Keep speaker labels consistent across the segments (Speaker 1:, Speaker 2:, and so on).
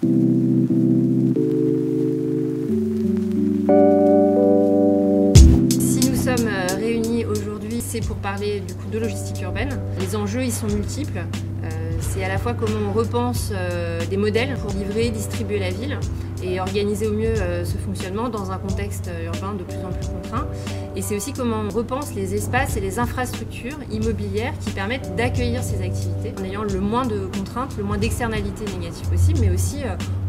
Speaker 1: Si nous sommes réunis aujourd'hui, c'est pour parler du coup de logistique urbaine. Les enjeux ils sont multiples. C'est à la fois comment on repense des modèles pour livrer, distribuer la ville et organiser au mieux ce fonctionnement dans un contexte urbain de plus en plus contraint. Et c'est aussi comment on repense les espaces et les infrastructures immobilières qui permettent d'accueillir ces activités en ayant le moins de contraintes, le moins d'externalités négatives possible, mais aussi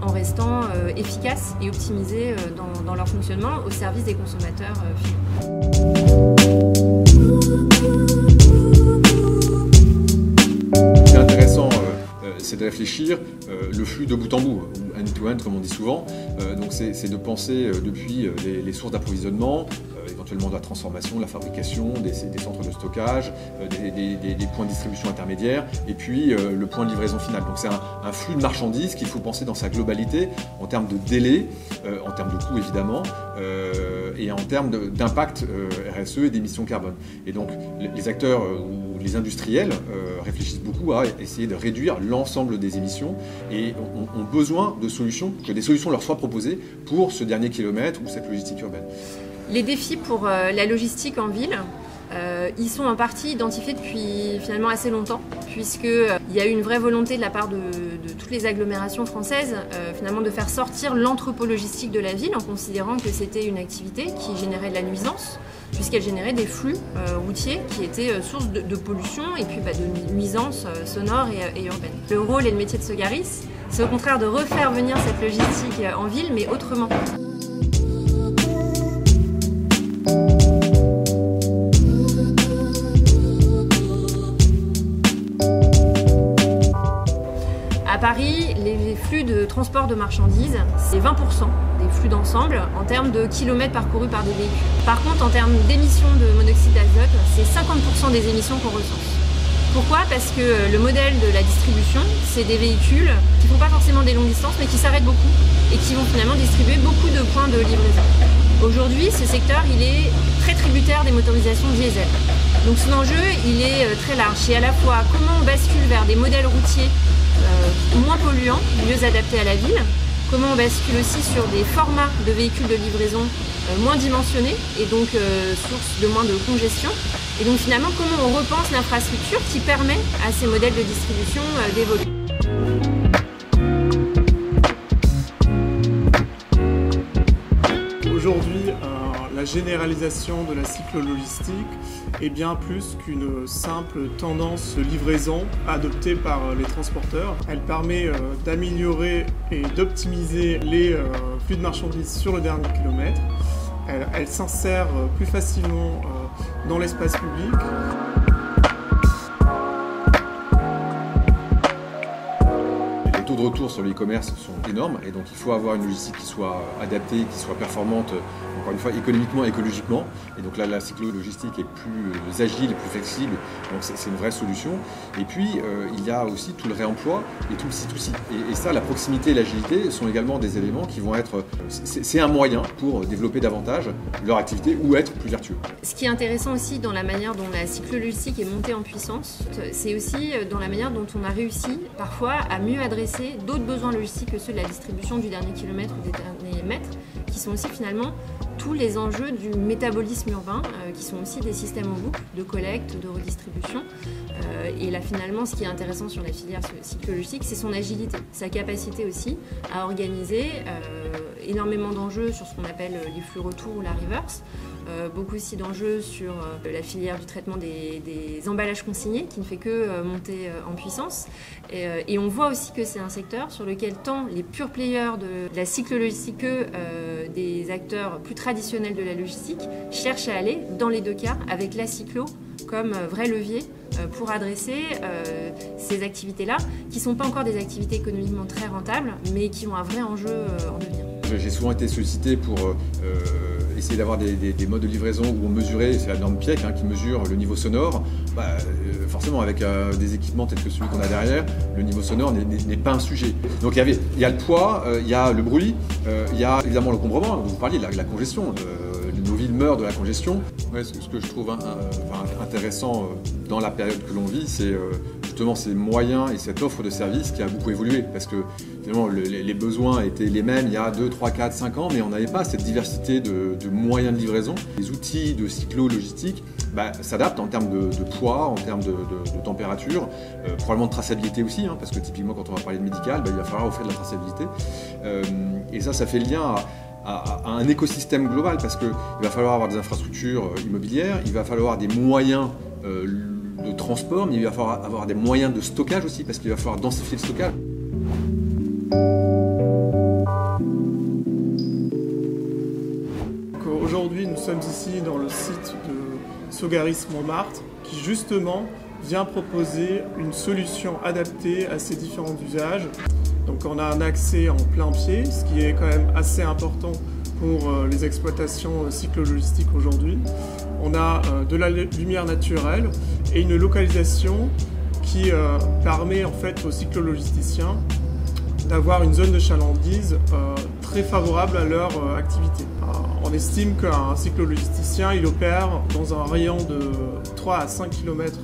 Speaker 1: en restant efficaces et optimisés dans leur fonctionnement au service des consommateurs finaux.
Speaker 2: C'est de réfléchir le flux de bout en bout, ou end-to-end comme on dit souvent. Donc c'est de penser depuis les sources d'approvisionnement, éventuellement de la transformation, de la fabrication, des centres de stockage, des points de distribution intermédiaires, et puis le point de livraison final. Donc c'est un flux de marchandises qu'il faut penser dans sa globalité, en termes de délai, en termes de coût évidemment, et en termes d'impact RSE et d'émissions carbone. Et donc les acteurs ou les industriels réfléchissent beaucoup à essayer de réduire l'ensemble des émissions et ont besoin de solutions, que des solutions leur soient proposées pour ce dernier kilomètre ou cette logistique urbaine.
Speaker 1: Les défis pour la logistique en ville, ils sont en partie identifiés depuis finalement assez longtemps, puisqu'il y a eu une vraie volonté de la part de toutes les agglomérations françaises finalement de faire sortir l'anthropo-logistique de la ville en considérant que c'était une activité qui générait de la nuisance, puisqu'elle générait des flux routiers qui étaient source de pollution et puis de nuisances sonores et urbaines. Le rôle et le métier de Sogaris, c'est au contraire de refaire venir cette logistique en ville, mais autrement. À Paris, les flux de transport de marchandises, c'est 20% des flux d'ensemble en termes de kilomètres parcourus par des véhicules. Par contre, en termes d'émissions de monoxyde d'azote, c'est 50% des émissions qu'on recense. Pourquoi? Parce que le modèle de la distribution, c'est des véhicules qui ne font pas forcément des longues distances, mais qui s'arrêtent beaucoup et qui vont finalement distribuer beaucoup de points de livraison. Aujourd'hui, ce secteur, il est très tributaire des motorisations diesel. Donc son enjeu, il est très large. C'est à la fois comment on bascule vers des modèles routiers moins polluants, mieux adaptés à la ville, comment on bascule aussi sur des formats de véhicules de livraison moins dimensionnés et donc source de moins de congestion. Et donc finalement, comment on repense l'infrastructure qui permet à ces modèles de distribution d'évoluer.
Speaker 3: Aujourd'hui, la généralisation de la cyclo-logistique est bien plus qu'une simple tendance de livraison adoptée par les transporteurs. Elle permet d'améliorer et d'optimiser les flux de marchandises sur le dernier kilomètre. Elle s'insère plus facilement dans l'espace public.
Speaker 2: Les taux de retour sur le e-commerce sont énormes et donc il faut avoir une logistique qui soit adaptée, qui soit performante, encore une fois économiquement, écologiquement. Et donc là, la cyclo-logistique est plus agile et plus flexible, donc c'est une vraie solution. Et puis il y a aussi tout le réemploi et tout le C2C. Et ça, la proximité et l'agilité sont également des éléments qui vont être... C'est un moyen pour développer davantage leur activité ou être plus vertueux.
Speaker 1: Ce qui est intéressant aussi dans la manière dont la cyclo-logistique est montée en puissance, c'est aussi dans la manière dont on a réussi parfois à mieux adresser d'autres besoins logistiques que ceux de la distribution du dernier kilomètre ou des derniers mètres, qui sont aussi finalement tous les enjeux du métabolisme urbain, qui sont aussi des systèmes en boucle de collecte, de redistribution. Et là finalement, ce qui est intéressant sur la filière cyclo-logistique, c'est son agilité, sa capacité aussi à organiser énormément d'enjeux sur ce qu'on appelle les flux retour ou la reverse, beaucoup aussi d'enjeux sur la filière du traitement des emballages consignés qui ne fait que monter en puissance. Et on voit aussi que c'est un secteur sur lequel tant les pure players de la cyclo-logistique que des acteurs plus traditionnels de la logistique cherchent à aller, dans les deux cas, avec la cyclo comme vrai levier pour adresser ces activités-là, qui ne sont pas encore des activités économiquement très rentables, mais qui ont un vrai enjeu en devenir.
Speaker 2: J'ai souvent été sollicité pour essayer d'avoir des modes de livraison où on mesurait, c'est la norme PIEC qui mesure le niveau sonore. Forcément, avec des équipements tels que celui qu'on a derrière, le niveau sonore n'est pas un sujet. Donc il y a le poids, il y a le bruit, il y a évidemment l'encombrement, vous parliez de la congestion. Nos villes meurent de la congestion. Ouais, ce que je trouve intéressant dans la période que l'on vit, c'est justement ces moyens et cette offre de services qui a beaucoup évolué. Parce que finalement, les besoins étaient les mêmes il y a 2, 3, 4, 5 ans, mais on n'avait pas cette diversité de moyens de livraison. Les outils de cyclo-logistique s'adaptent en termes de poids, en termes de température, probablement de traçabilité aussi, hein, parce que typiquement quand on va parler de médical, il va falloir offrir de la traçabilité. Et ça fait lien à un écosystème global, parce qu'il va falloir avoir des infrastructures immobilières, il va falloir des moyens de transport, mais il va falloir avoir des moyens de stockage aussi, parce qu'il va falloir densifier le stockage.
Speaker 3: Aujourd'hui, nous sommes ici dans le site de Sogaris Montmartre, qui justement vient proposer une solution adaptée à ces différents usages. Donc on a un accès en plein pied, ce qui est quand même assez important pour les exploitations cyclo-logistiques aujourd'hui. On a de la lumière naturelle et une localisation qui permet en fait aux cyclo-logisticiens d'avoir une zone de chalandise très favorable à leur activité. On estime qu'un cyclo-logisticien il opère dans un rayon de 3 à 5 km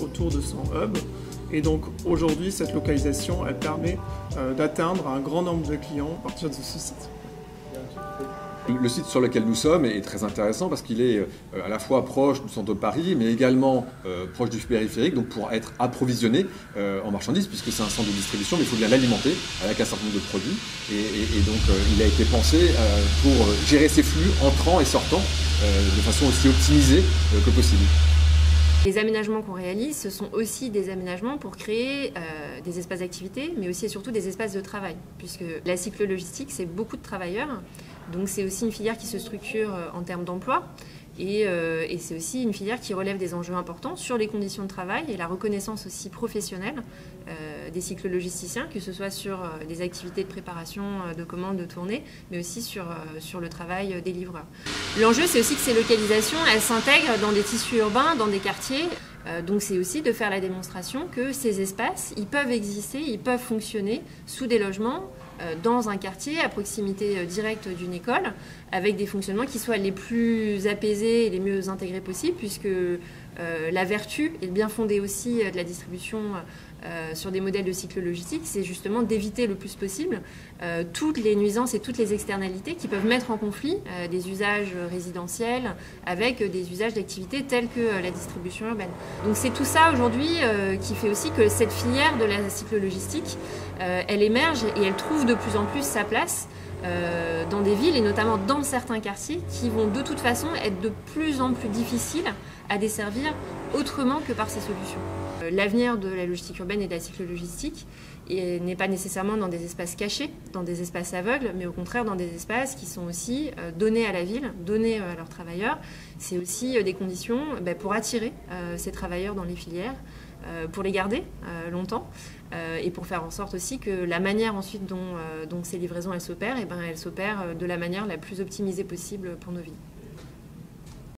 Speaker 3: autour de son hub. Et donc aujourd'hui, cette localisation, elle permet d'atteindre un grand nombre de clients à partir de ce site.
Speaker 2: Le site sur lequel nous sommes est très intéressant parce qu'il est à la fois proche du centre de Paris, mais également proche du périphérique, donc pour être approvisionné en marchandises, puisque c'est un centre de distribution, mais il faut bien l'alimenter avec un certain nombre de produits. Et donc il a été pensé pour gérer ces flux entrants et sortants de façon aussi optimisée que possible.
Speaker 1: Les aménagements qu'on réalise, ce sont aussi des aménagements pour créer des espaces d'activité, mais aussi et surtout des espaces de travail, puisque la cyclo-logistique, c'est beaucoup de travailleurs, donc c'est aussi une filière qui se structure en termes d'emploi, et c'est aussi une filière qui relève des enjeux importants sur les conditions de travail et la reconnaissance aussi professionnelle des cyclo-logisticiens, que ce soit sur des activités de préparation de commandes, de tournée, mais aussi sur le travail des livreurs. L'enjeu, c'est aussi que ces localisations, elles s'intègrent dans des tissus urbains, dans des quartiers. Donc c'est aussi de faire la démonstration que ces espaces, ils peuvent exister, ils peuvent fonctionner sous des logements, dans un quartier, à proximité directe d'une école, avec des fonctionnements qui soient les plus apaisés et les mieux intégrés possibles, puisque la vertu et le bien fondé aussi de la distribution sur des modèles de cycle logistique, c'est justement d'éviter le plus possible toutes les nuisances et toutes les externalités qui peuvent mettre en conflit des usages résidentiels avec des usages d'activités tels que la distribution urbaine. Donc c'est tout ça aujourd'hui qui fait aussi que cette filière de la cycle logistique, elle émerge et elle trouve de plus en plus sa place dans des villes et notamment dans certains quartiers qui vont de toute façon être de plus en plus difficiles à desservir autrement que par ces solutions. L'avenir de la logistique urbaine et de la cyclo-logistique n'est pas nécessairement dans des espaces cachés, dans des espaces aveugles, mais au contraire dans des espaces qui sont aussi donnés à la ville, donnés à leurs travailleurs. C'est aussi des conditions pour attirer ces travailleurs dans les filières, pour les garder longtemps et pour faire en sorte aussi que la manière ensuite dont ces livraisons elles s'opèrent de la manière la plus optimisée possible pour nos villes.